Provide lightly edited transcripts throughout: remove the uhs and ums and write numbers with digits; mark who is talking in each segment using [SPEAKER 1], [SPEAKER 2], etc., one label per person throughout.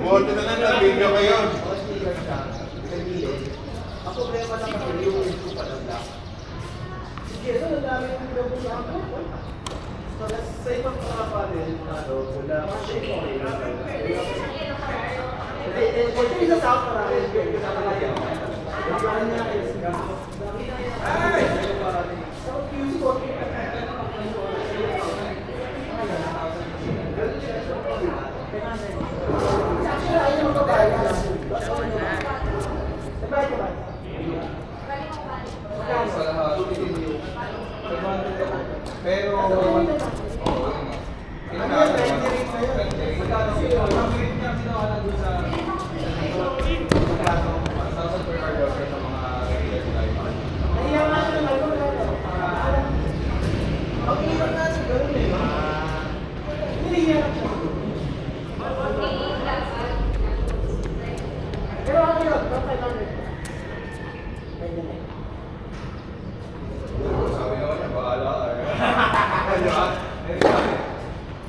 [SPEAKER 1] Buti na lang nag-video kayo.
[SPEAKER 2] Ang problema na kasi yung ito pa lang lang. Sige, so nadami yung gabo sa ako. So, sa ibang mga panel, wala kasi okay lang. For sure, isa sa ako marami yung kasakalayan. Ang plan niya is so, music okay. Actually, ayaw mo kaya.
[SPEAKER 3] Pero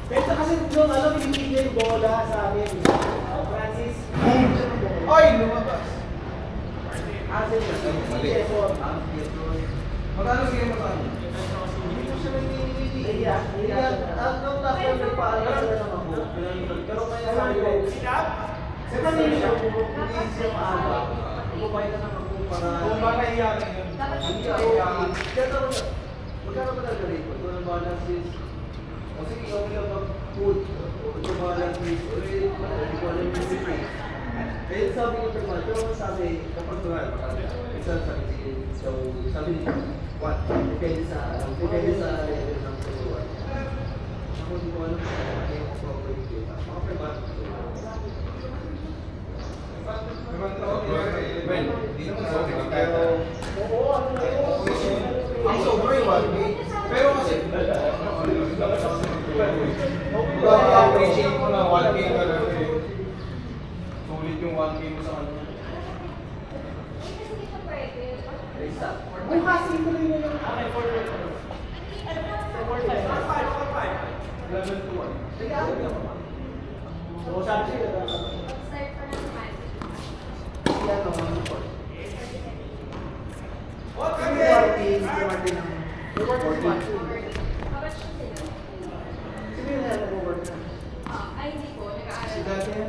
[SPEAKER 2] Basta kasi nung binibigay yung bola sa amin. Francis.
[SPEAKER 3] Ay, lumabas.
[SPEAKER 2] Asin yun.
[SPEAKER 3] Mali. Magkano sige magkano?
[SPEAKER 2] Hindi ko siya nanginili. Nung tapos nagpaalam sila ng ako. Pero kaya sabi ko, sa kanila hindi siya maaga. Bumay na ako para...
[SPEAKER 3] Kung baka iyakin yun.
[SPEAKER 2] Hindi ako. Magkano ba talaga rito? Ito ng balance is... O sige, ikaw nila mag-food. Ito balance is... Hindi ko alam yung music. Eh, sabi ko naman, pero sabi, kapag tuwan, minsan sabi sige, so sabi niya, what? Depende sa level ng tuwan. Ako hindi ko alam kung ano yung proper data. Mga private ko.
[SPEAKER 3] Hindi naman sobrang pero...
[SPEAKER 2] Oo, ano na yun?
[SPEAKER 3] Ang sobrang 1K. Pero kasi... Appreciate mo na 1K ka lang eh. Sulit yung 1K mo sa kanya.
[SPEAKER 2] Ay, kasi ko rin yun yung... Okay, 4-5. 11 to 1. Sige, ako yun. So, sabi siya,
[SPEAKER 4] Start pa naman.
[SPEAKER 2] yan ang mga report. Martin ng... Report ng Martin.
[SPEAKER 4] Kabat siya sila.
[SPEAKER 2] Sige na, nag-work na.
[SPEAKER 4] Ay, hindi po.
[SPEAKER 2] Si
[SPEAKER 4] Nag-aaral.
[SPEAKER 2] dati yan.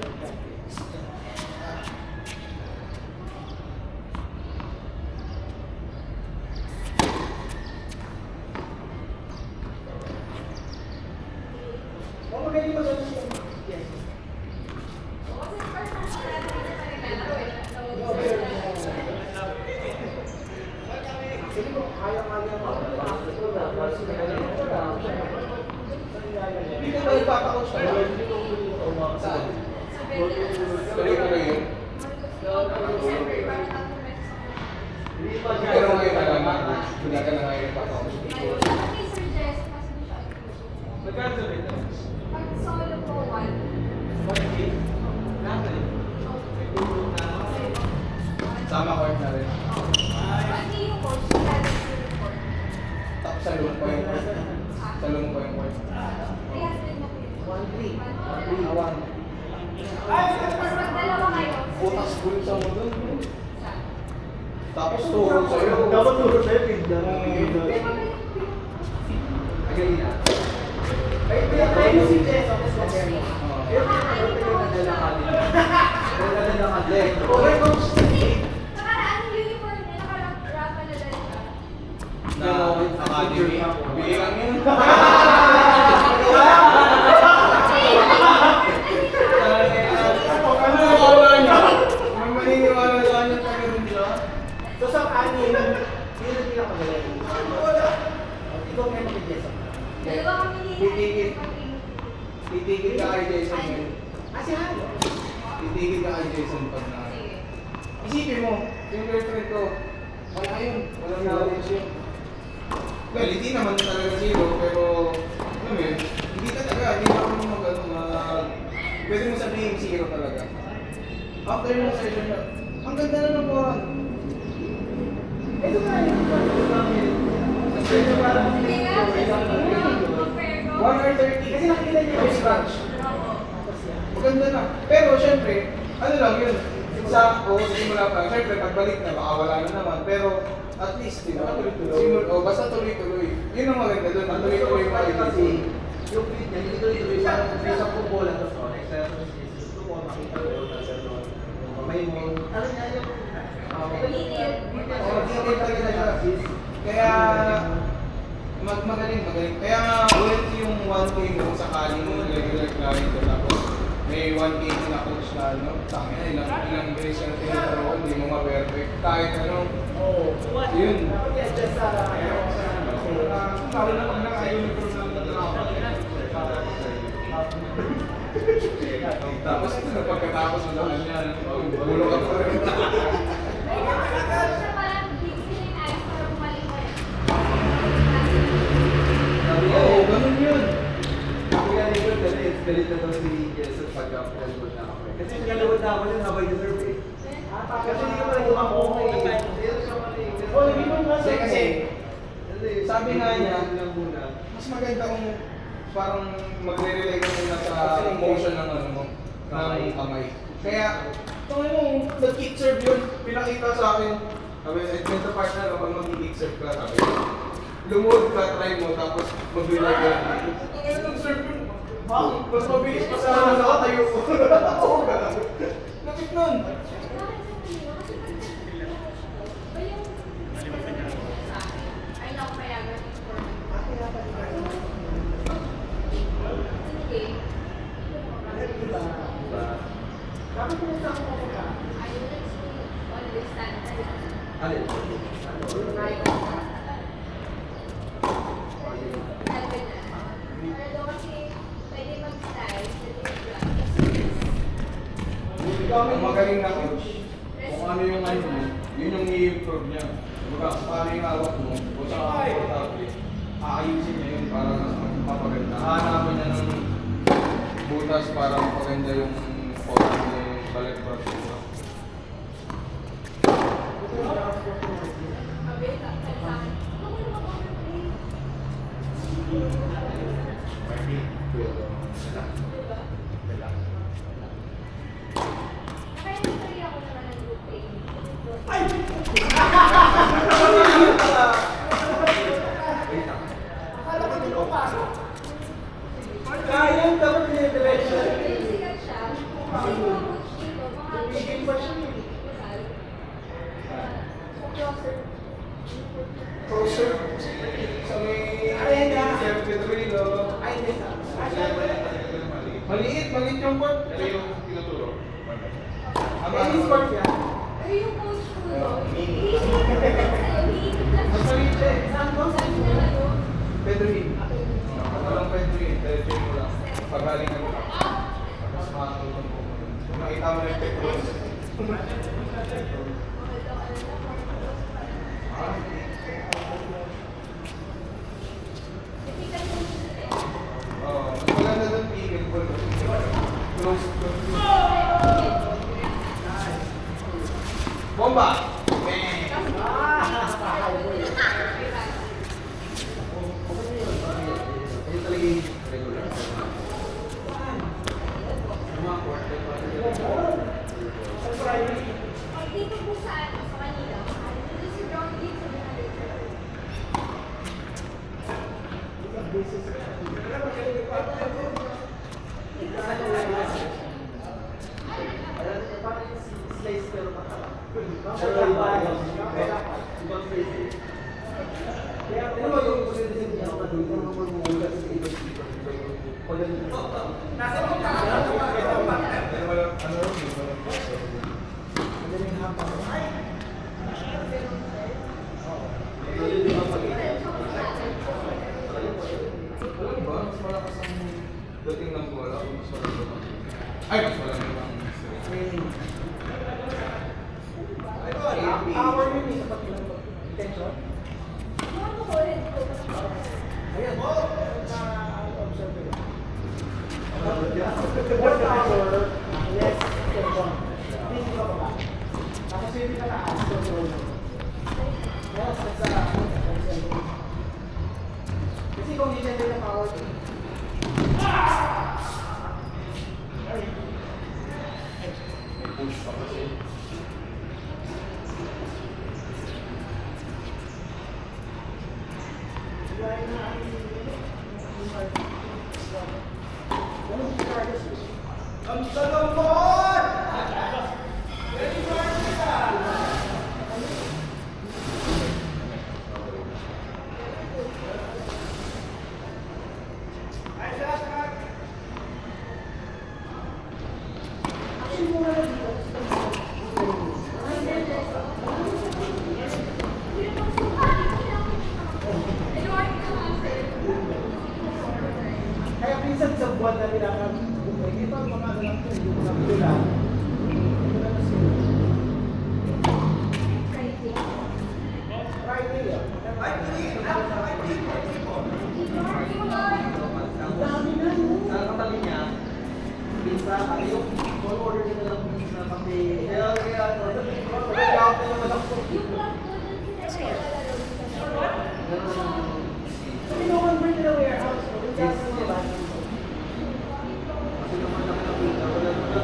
[SPEAKER 2] Magaling mo doon siya. Yes.
[SPEAKER 4] Kasi first time ko natin dito sa nila.
[SPEAKER 2] Sige mo, kaya-kaya mo. Hindi ka ba ipapakout siya? Saan?
[SPEAKER 4] Sa Bella.
[SPEAKER 3] Tuloy-tuloy yun.
[SPEAKER 4] December, parang 3 meses.
[SPEAKER 3] Pero ngayon na lang, hindi ka na ngayon pa ako.
[SPEAKER 4] Ayun, pati Sir Jess, kasi siya.
[SPEAKER 2] Magkano sa Bella?
[SPEAKER 4] Pag solo po, 1.
[SPEAKER 3] Sama court na rin.
[SPEAKER 4] Pati yung coach, lalo sa report.
[SPEAKER 3] Tapos sa lumang pa yung court. Sa lumang pa yung court.
[SPEAKER 4] 300 na po yun.
[SPEAKER 2] 1-3. Awan.
[SPEAKER 4] Tapos pag dalawa kayo,
[SPEAKER 3] Putas gulit sa mo doon.
[SPEAKER 4] isa.
[SPEAKER 3] Tapos turo sa'yo.
[SPEAKER 2] Dapat turo sa'yo, bigla.
[SPEAKER 3] Agalina.
[SPEAKER 2] Ay, pinatry si Jess. Pero okay, coach.
[SPEAKER 4] Nakaraan yung uniform niya, nakarapa na dahil siya.
[SPEAKER 3] Na academy. Bilang yun. May maniniwala sa kanya sa ganun nila.
[SPEAKER 2] So sa anim, yun ang pinakamagaling. Ikaw ngayon mag-Jess.
[SPEAKER 4] Dalawa kami ni
[SPEAKER 3] Titigil. Titigil ka kay Jason ngayon.
[SPEAKER 2] Si Halo.
[SPEAKER 3] Titigil ka kay Jason pag na...
[SPEAKER 4] Sige.
[SPEAKER 3] Isipin mo, yung girlfriend ko, wala yun. Walang knowledge yun. Well, hindi naman talaga zero, pero... Alam mo yun, hindi talaga, hindi na ako pwede mo sabihin zero talaga. After yung session na, ang ganda na ng boran.
[SPEAKER 2] Ito nga yung parang
[SPEAKER 4] Sige nga,
[SPEAKER 3] hour 30. Kasi nakikita niyo yung scratch. Maganda na. Pero syempre, ano lang yun, simula pa. Syempre, pagbalik na, baka wala na naman. Pero, at least, di ba? Basta tuloy-tuloy. Yun ang maganda doon, tuloy-tuloy yung
[SPEAKER 2] Kasi
[SPEAKER 3] quality.
[SPEAKER 2] yung feed niya, hindi tuloy-tuloy parang may isang football at tapos on exercise. Gusto ko makita ko na gano'n. Yung kamay mo. Ano niya yung...
[SPEAKER 3] Detail talaga siya. Kaya, magaling. Kaya nga, worth yung 1K mo sakaling regular client ko. Tapos, may 1K na coach na ano, tangina, ilang beses yung tinuturo, hindi mo ma-perfect. Kahit ano, yun.
[SPEAKER 1] Lalo na pag nakayaw ni Cruz ng tatrapan.
[SPEAKER 3] Tapos, pagkatapos mo naman yan, bulo ka pa rin.
[SPEAKER 2] Oo, ganun yun. Ako nga nito kasi, galit na daw si Jesus pag-upload na ako. Kasi nalawad na ako yun habang yung survey. Kasi hindi ka pala kumamong eh.
[SPEAKER 3] Oh, hindi mo kasi, sabi nga niya,
[SPEAKER 2] lang muna.
[SPEAKER 3] mas maganda kung parang magre-relay ka muna sa motion ng ano mo, ng kamay. Kaya, tungin mo, nag-kick serve yun, pinakita sa akin. Sabi, adventure partner, kapag mag-kick serve ka, sabi, lumuhod ka, try mo, tapos mag-relay ka. Tungin mo, serve yun. Bakit? Mas mabilis pa sa nakatayo ko. Oo ka. Nakit nun.
[SPEAKER 2] Alin?
[SPEAKER 3] Ang magaling na coach, kung ano yung ano mo, yun yung i-improve niya. Diba, kung ano yung hawak mo, kung saan ka komportable, aayusin niya yun para mas mapaganda. Hahanapan niya ng butas para mapaganda yung form ng balik brush mo.
[SPEAKER 2] Kaya dapat niya direction.
[SPEAKER 3] Closer sa may self-petrilo. Maliit yung court.
[SPEAKER 1] Pero yung tinuturo.
[SPEAKER 3] Ang court niya. Mas maliit siya eh. Pedroin. Walang Pedroin, diretso mo lang. Pagalingan mo lang. Tapos makakutong po mo. Kung makita mo na yung Pedroin. Mas maganda doon tigil po. Close. Bomba!
[SPEAKER 2] Ayun talaga yung regular. Mga quarter pa rin.
[SPEAKER 4] Dito po sa Manila, dito si John dito sa Manila.
[SPEAKER 2] Parang slice pero patala. Ibang place eh. Ano ba yung position niya? Ano yung magmumulat sa ibang dito? Nasa mga
[SPEAKER 3] Alam ba, mas malakas ang dating ng bola kung mas malakas ang... Ay, mas malakas ang...
[SPEAKER 2] Power yun eh, sa intention.
[SPEAKER 4] Ano ko rin po?
[SPEAKER 2] Ayan. Na-observe ko. More power, less tension. Hindi ka ba? Tapos hindi ka taas, control mo. Yes, that's a... Kasi kung hindi na power,
[SPEAKER 3] push pa kasi.
[SPEAKER 2] Ang salambot! Kaya minsan sa buwan na pinaka-bukay, ito ang mga anak ko, yung mga pila. Friday ah. Ang dami na yun. Sa katabi niya, pizza, yung all order nila lang pizza, kape. Kaya, naman ako. Kino-convert nila warehouse ko. Yung gas mo, diba? Kasi naman nakakapita, wala sila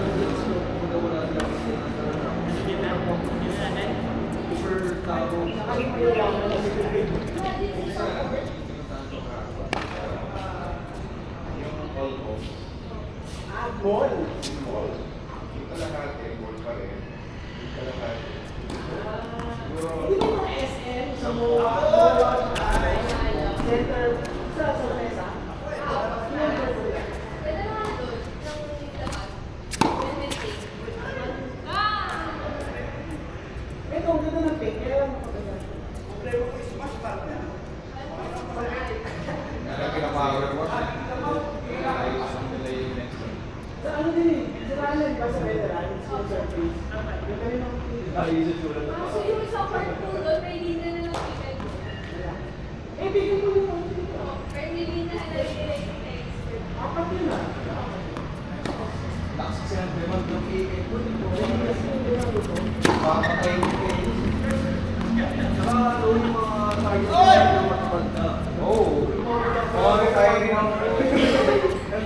[SPEAKER 2] super tao.
[SPEAKER 3] Yung all off.
[SPEAKER 2] Ah, ball.
[SPEAKER 3] Ball. Yung kalahati, ball pa rin. Yung kalahati.
[SPEAKER 2] Hindi ba mga SM sa MOA? Center sa mesa?
[SPEAKER 4] Pwede naman doon, ng labas. Wednesday.
[SPEAKER 2] Ito, ang ganda ng pink. Kaya lang makapaganda.
[SPEAKER 3] Nalagyan pinapower wash. Ayos ang nila yung next one.
[SPEAKER 2] Sa ano din eh? Sa Ryan ba sa veteran? Sa surface? Yung kanina
[SPEAKER 4] So yung isang part po doon, may linya na lang chicken.
[SPEAKER 2] eh, bigyan mo yung mga dito.
[SPEAKER 4] Pero may linya na lang yung expert.
[SPEAKER 2] Apat yun ah.
[SPEAKER 3] Taxi siyempre mag-located po dito.
[SPEAKER 2] Papatay mo kayo. Saka ano yung mga target na matapagda.
[SPEAKER 3] Oo. Okay tayo rin ang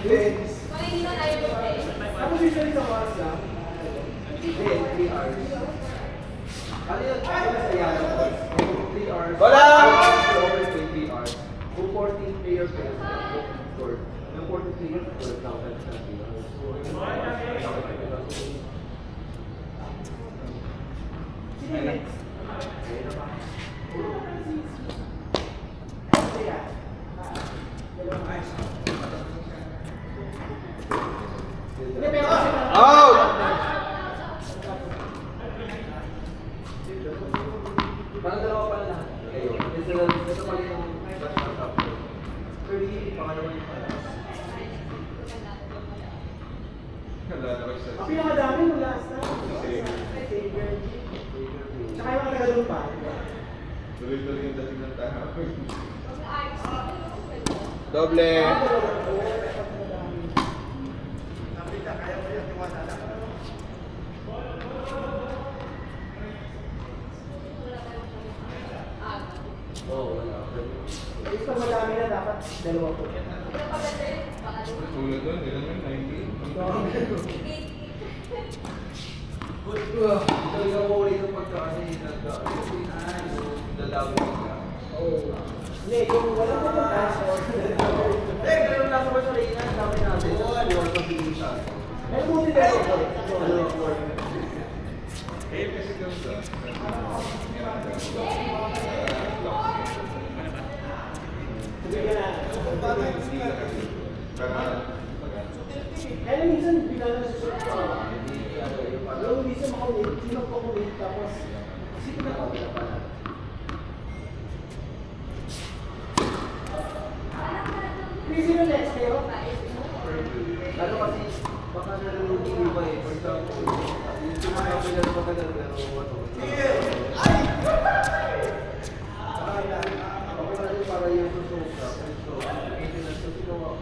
[SPEAKER 2] Lens.
[SPEAKER 4] Mga hindi na tayo mag-test.
[SPEAKER 2] Ano usually sa oras lang? 3 hours. Ano yun? Ano sa Yano? 3 hours.
[SPEAKER 3] Wala!
[SPEAKER 2] Over 20 hours. Kung 14 players kayo sa court, yung 14 players, 12,000 sa Sige, next.
[SPEAKER 3] Out!
[SPEAKER 2] Parang dalawa pala lahat. Kayo. Ito pala yung national cup. Pero yung pangalawa yung pala.
[SPEAKER 3] Lalabas sa
[SPEAKER 2] Ang pinakadami yung last na. Savior. Tsaka yung mga tagalong pa.
[SPEAKER 3] tuloy-tuloy yung dating ng tao.
[SPEAKER 4] Mag-ayos.
[SPEAKER 3] Doble!
[SPEAKER 2] Oo, wala. Is pag madami na dapat dalawa po.
[SPEAKER 4] Ito pa ba sir? Baka doon.
[SPEAKER 3] Tulad doon, ilan yun? 90?
[SPEAKER 2] Ito yung mawali ng pagkakasi nagdadami ka. Oo. Hindi, yung wala pa yung transport. Eh, ganun lang sa Barcelona, dami natin. Oo, ano yung pag-iisa. May buti na ito.
[SPEAKER 3] Eh, kasi doon sa...
[SPEAKER 2] Sige ka na.
[SPEAKER 3] Hindi ka kasi.
[SPEAKER 2] Kaya minsan bilang na susunod ko. Yung minsan makulit, sino ko kulit, tapos sino na ako pala. Busy na next kayo? Lalo kasi baka nalulog yung iba eh. For example, yung sinasabi na naman pero ano. Ay! Ako na rin para yung susunod. So, maintenance ko sino wala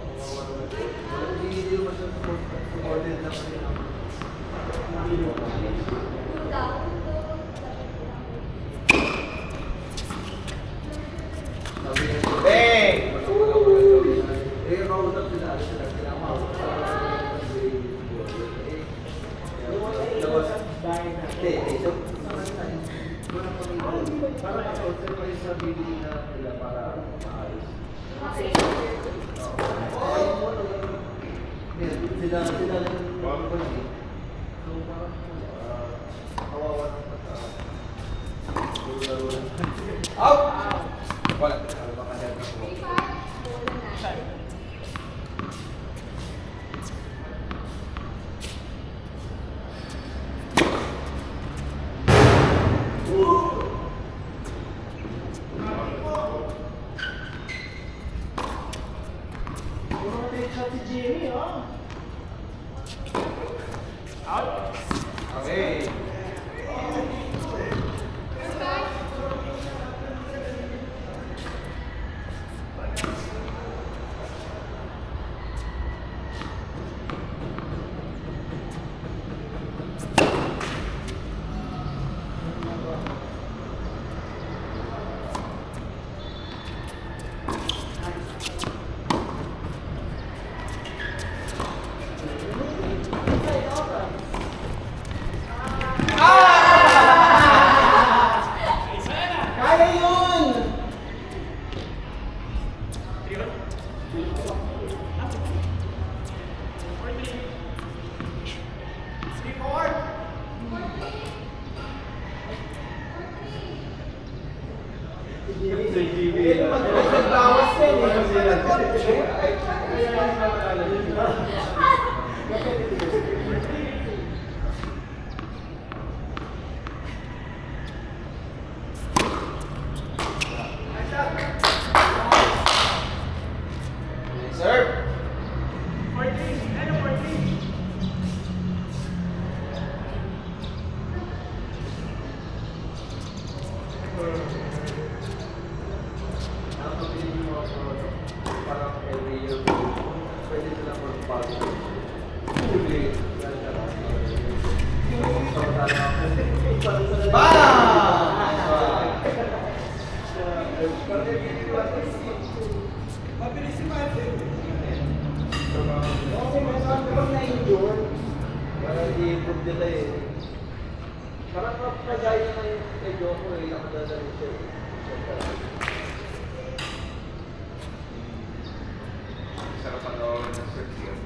[SPEAKER 2] hindi naman siya supported na kasi ng sabi niya,
[SPEAKER 3] Bang!
[SPEAKER 2] eh, kausap sila, sila, sila, sila ng balik. So, parang, kawawa ng pagka. Laro lang.
[SPEAKER 3] Out! Wala. Ano ba kaya na po?
[SPEAKER 4] 3-5, bola natin.
[SPEAKER 3] Okay. Kaya yun! Sir!
[SPEAKER 2] Parang every year, pwede silang magbago. Huli.
[SPEAKER 3] Mabilis si Matthew.
[SPEAKER 2] Okay, masabi pag na-injure, parang i-improve nila eh. Parang kagaya na yung kay Joko eh, nakadadali siya eh.
[SPEAKER 3] Sarap panoorin ng search yun.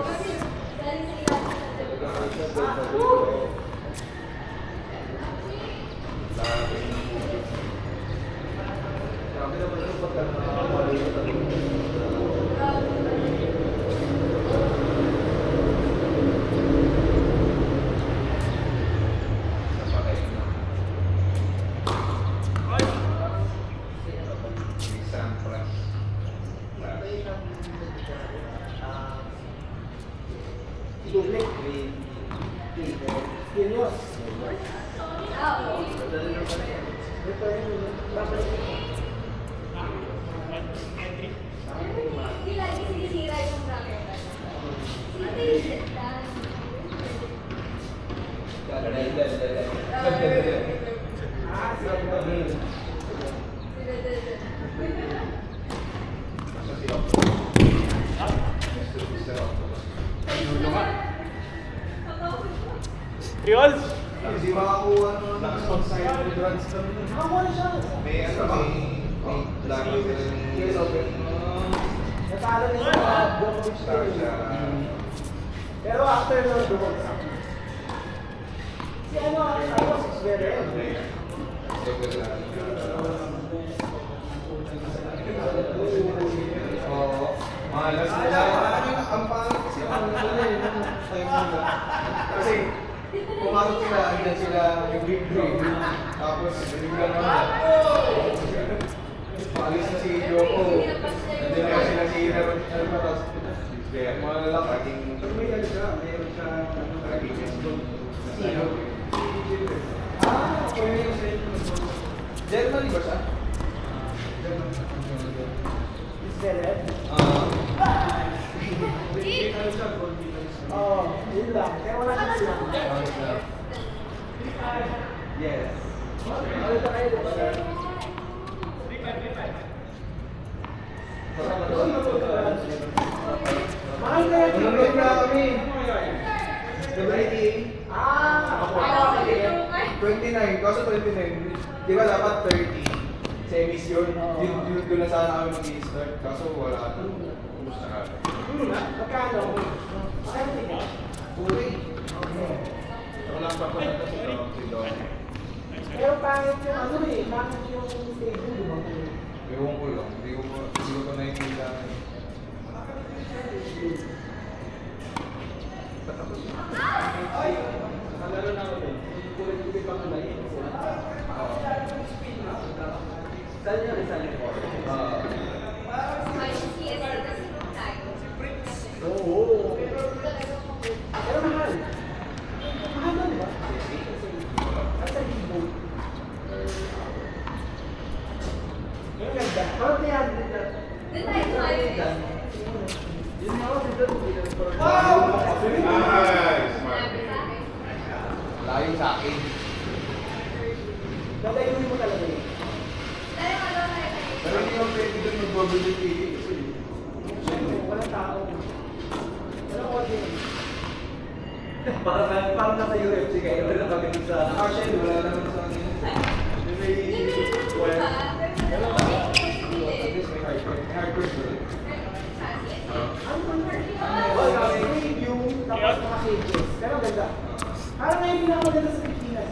[SPEAKER 4] Kasi galing sa ilalim ng
[SPEAKER 2] Sabi naman yung pagka nakakawali sa
[SPEAKER 4] Hindi lagi sinisira yung bracket. Sinisira lang.
[SPEAKER 3] Hindi makakuha ng sponsor drugs kami.
[SPEAKER 2] Nakakuha na siya.
[SPEAKER 3] May ano, may plano sila
[SPEAKER 2] Yes, okay.
[SPEAKER 3] ni
[SPEAKER 2] Natalo niya sa Djokovic
[SPEAKER 3] Sasha.
[SPEAKER 2] Pero after no Djokovic. Si ano, si Zverev.
[SPEAKER 3] Oo. Malas nila. Ang pangit kasi ang nila eh. Kasi pumasok sila, andyan sila yung big dream. Tapos bigla naman. Paalis na si Joko. Andyan na sila si Aaron. Tapos malalaki. Mayroon siya. Sino? Germany ba siya?
[SPEAKER 2] Zverev. Oo, yun lang. Kaya wala na sila.
[SPEAKER 3] Yes.
[SPEAKER 2] Ano na kayo? Mahal na yan.
[SPEAKER 3] Nanonood na kami. WTA.
[SPEAKER 2] Ah,
[SPEAKER 3] Ako. 29, kaso 29. Di ba dapat 30? Si
[SPEAKER 2] Semis yun.
[SPEAKER 3] Doon na sana kami mag-i-start, kaso wala na. Ubus na kami.
[SPEAKER 2] Magkano? Magkano ticket?
[SPEAKER 3] Puri. Wala pa pa na si Dong.
[SPEAKER 2] Pero pangit yung ano eh, pangit yung schedule, di ba?
[SPEAKER 3] Ewan ko lang, hindi ko pa nakikita. Patapos na.
[SPEAKER 2] Nakalaro na ako din. Kulit ko yung pangalay. Saan yung Rizal po?
[SPEAKER 4] May CS kasi nung tayo.
[SPEAKER 2] Oo. Pero mahal. Mahal na, di ba? At sa libo. Yung ganda. Parang 300 na.
[SPEAKER 4] Doon tayo tumayo eh.
[SPEAKER 2] Yun nga ako dito.
[SPEAKER 3] Nice!
[SPEAKER 4] Sabi sa akin.
[SPEAKER 3] Layo sa akin.
[SPEAKER 2] Dadayuhin mo talaga yun.
[SPEAKER 4] Dahil ano tayo tayo.
[SPEAKER 3] Pero hindi ko pwede doon magbabalik yung ticket kasi.
[SPEAKER 2] Walang tao. Walang audience. Parang nasa UFC kayo. Wala pagdating sa...
[SPEAKER 3] Actually, wala naman sa akin.
[SPEAKER 2] May...
[SPEAKER 4] Diba? Pero
[SPEAKER 3] At least may hardware doon.
[SPEAKER 2] Ano man? Wala. Review. Tapos mga pages. Pero ganda. Parang ngayon pinakamaganda sa Pilipinas.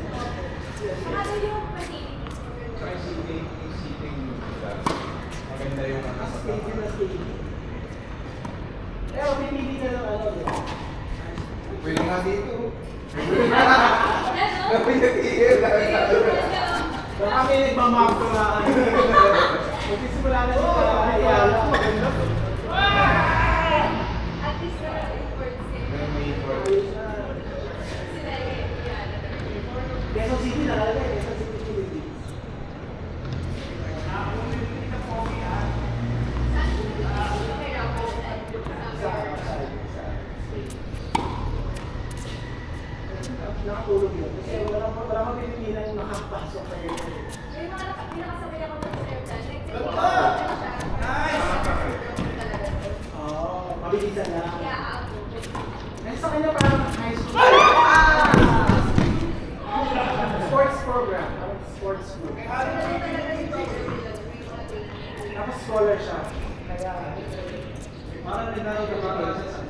[SPEAKER 4] Ano yung facilities?
[SPEAKER 3] Saka yung seating nila. Maganda yung ano sa
[SPEAKER 2] Stadium na stadium. Pero pipili ka ng ano, di ba?
[SPEAKER 3] Pwede nga dito.
[SPEAKER 4] Ano?
[SPEAKER 3] Napinatigil.
[SPEAKER 2] So kami nagmamako na ano. Magsisimula na sa Ayala. Maganda.
[SPEAKER 4] At least na reports eh.
[SPEAKER 3] May effort.
[SPEAKER 4] Sila yung
[SPEAKER 2] Quezon City nakalagay. Quezon City Philippines.
[SPEAKER 4] Saan yung may
[SPEAKER 2] Nakatulog yun. Kasi wala mga Pilipinan yung nakapasok sa iyo.
[SPEAKER 4] May mga nakasabay ako ng airplane.
[SPEAKER 2] Oo, mabilisan na.
[SPEAKER 4] Kaya ako.
[SPEAKER 2] Kasi sa kanya parang high school. Sports program. Sports group. Tapos scholar siya. Kaya,
[SPEAKER 1] Parang dinalo ka para sa